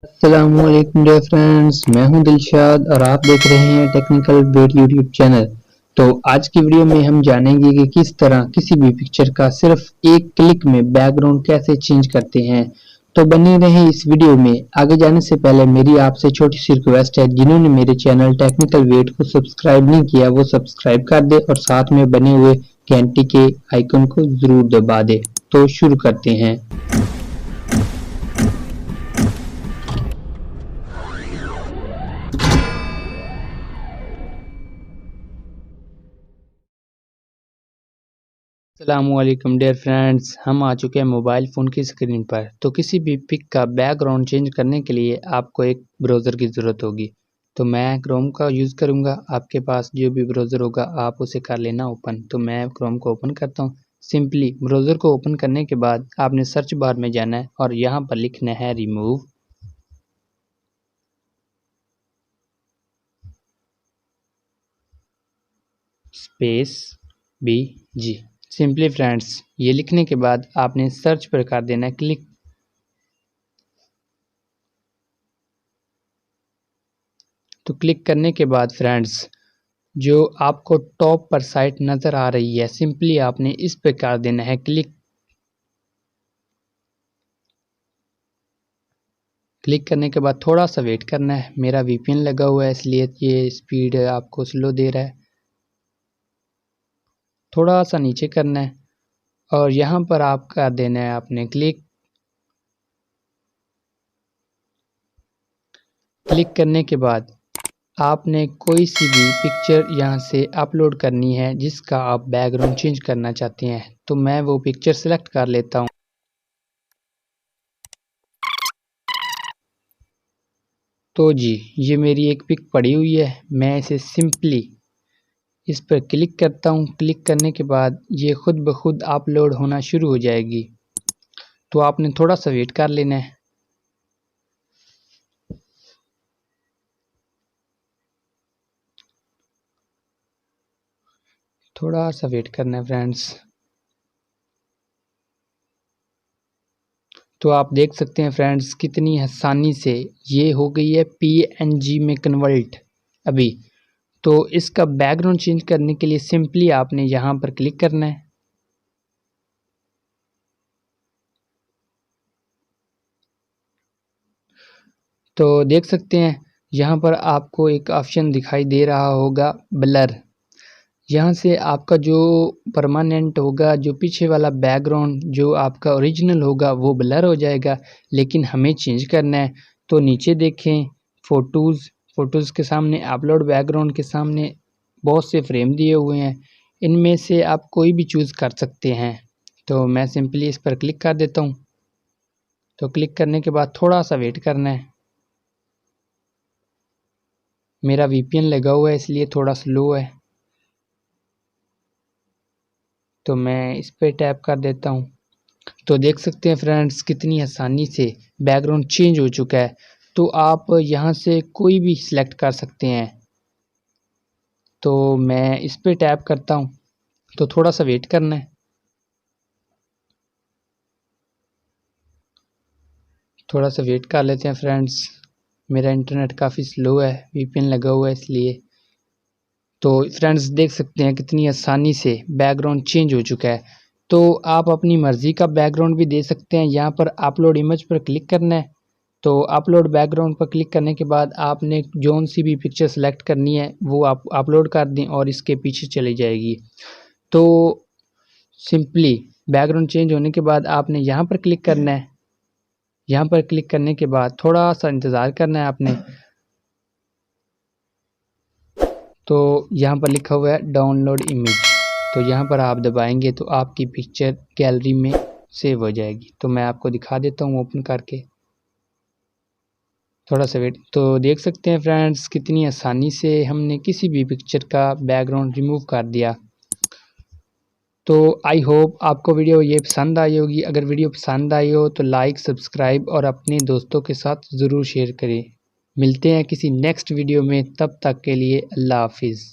अस्सलामुअलैकुम dear friends, मैं हूं दिलशाद और आप देख रहे हैं टेक्निकल वेट यूट्यूब चैनल। तो आज की वीडियो में हम जानेंगे कि किस तरह किसी भी पिक्चर का सिर्फ एक क्लिक में बैकग्राउंड कैसे चेंज करते हैं। तो बने रहें इस वीडियो में। आगे जाने से पहले मेरी आपसे छोटी सी रिक्वेस्ट है, जिन्होंने मेरे चैनल टेक्निकल वेट को सब्सक्राइब नहीं किया वो सब्सक्राइब कर दे और साथ में बने हुए घंटी के आइकन को जरूर दबा दे। तो शुरू करते हैं। अस्सलामुअलैकुम डियर फ्रेंड्स, हम आ चुके हैं मोबाइल फ़ोन की स्क्रीन पर। तो किसी भी पिक का बैकग्राउंड चेंज करने के लिए आपको एक ब्राउज़र की ज़रूरत होगी। तो मैं क्रोम का यूज़ करूँगा। आपके पास जो भी ब्राउज़र होगा आप उसे कर लेना ओपन। तो मैं क्रोम को ओपन करता हूँ। सिंपली ब्राउज़र को ओपन करने के बाद आपने सर्च बार में जाना है और यहाँ पर लिखना है remove space BG। Simply friends, ये लिखने के बाद आपने सर्च पर कर देना है क्लिक। तो क्लिक करने के बाद फ्रेंड्स, जो आपको टॉप पर साइट नज़र आ रही है, सिंपली आपने इस पे कर देना है क्लिक। क्लिक करने के बाद थोड़ा सा वेट करना है। मेरा VPN लगा हुआ है इसलिए ये स्पीड आपको स्लो दे रहा है। थोड़ा सा नीचे करना है और यहाँ पर आप कर देना है आपने क्लिक। क्लिक करने के बाद आपने कोई सी भी पिक्चर यहाँ से अपलोड करनी है जिसका आप बैकग्राउंड चेंज करना चाहते हैं। तो मैं वो पिक्चर सेलेक्ट कर लेता हूँ। तो जी, ये मेरी एक पिक पड़ी हुई है। मैं इसे सिंपली इस पर क्लिक करता हूँ। क्लिक करने के बाद ये खुद ब खुद अपलोड होना शुरू हो जाएगी। तो आपने थोड़ा सा वेट कर लेना है। थोड़ा सा वेट करना है फ्रेंड्स। तो आप देख सकते हैं फ्रेंड्स, कितनी आसानी से ये हो गई है PNG में कन्वर्ट अभी। तो इसका बैकग्राउंड चेंज करने के लिए सिंपली आपने यहाँ पर क्लिक करना है। तो देख सकते हैं यहाँ पर आपको एक ऑप्शन दिखाई दे रहा होगा ब्लर। यहाँ से आपका जो परमानेंट होगा, जो पीछे वाला बैकग्राउंड जो आपका ओरिजिनल होगा वो ब्लर हो जाएगा। लेकिन हमें चेंज करना है। तो नीचे देखें फ़ोटोज़ के सामने अपलोड बैकग्राउंड के सामने बहुत से फ्रेम दिए हुए हैं। इनमें से आप कोई भी चूज़ कर सकते हैं। तो मैं सिंपली इस पर क्लिक कर देता हूँ। तो क्लिक करने के बाद थोड़ा सा वेट करना है। मेरा VPN लगा हुआ है इसलिए थोड़ा स्लो है। तो मैं इस पे टैप कर देता हूँ। तो देख सकते हैं फ्रेंड्स, कितनी आसानी से बैकग्राउंड चेंज हो चुका है। तो आप यहाँ से कोई भी सिलेक्ट कर सकते हैं। तो मैं इस पे टैप करता हूँ। तो थोड़ा सा वेट करना है। थोड़ा सा वेट कर लेते हैं फ्रेंड्स। मेरा इंटरनेट काफ़ी स्लो है, VPN लगा हुआ है इसलिए। तो फ्रेंड्स देख सकते हैं कितनी आसानी से बैकग्राउंड चेंज हो चुका है। तो आप अपनी मर्ज़ी का बैकग्राउंड भी दे सकते हैं। यहाँ पर अपलोड इमेज पर क्लिक करना है। तो अपलोड बैकग्राउंड पर क्लिक करने के बाद आपने जौन सी भी पिक्चर सेलेक्ट करनी है वो आप अपलोड कर दें और इसके पीछे चली जाएगी। तो सिंपली बैकग्राउंड चेंज होने के बाद आपने यहाँ पर क्लिक करना है। यहाँ पर क्लिक करने के बाद थोड़ा सा इंतज़ार करना है आपने। तो यहाँ पर लिखा हुआ है डाउनलोड इमेज। तो यहाँ पर आप दबाएंगे तो आपकी पिक्चर गैलरी में सेव हो जाएगी। तो मैं आपको दिखा देता हूँ ओपन करके। थोड़ा सा वेट। तो देख सकते हैं फ्रेंड्स, कितनी आसानी से हमने किसी भी पिक्चर का बैकग्राउंड रिमूव कर दिया। तो आई होप आपको वीडियो ये पसंद आई होगी। अगर वीडियो पसंद आई हो तो लाइक, सब्सक्राइब और अपने दोस्तों के साथ ज़रूर शेयर करें। मिलते हैं किसी नेक्स्ट वीडियो में, तब तक के लिए अल्लाह हाफिज़।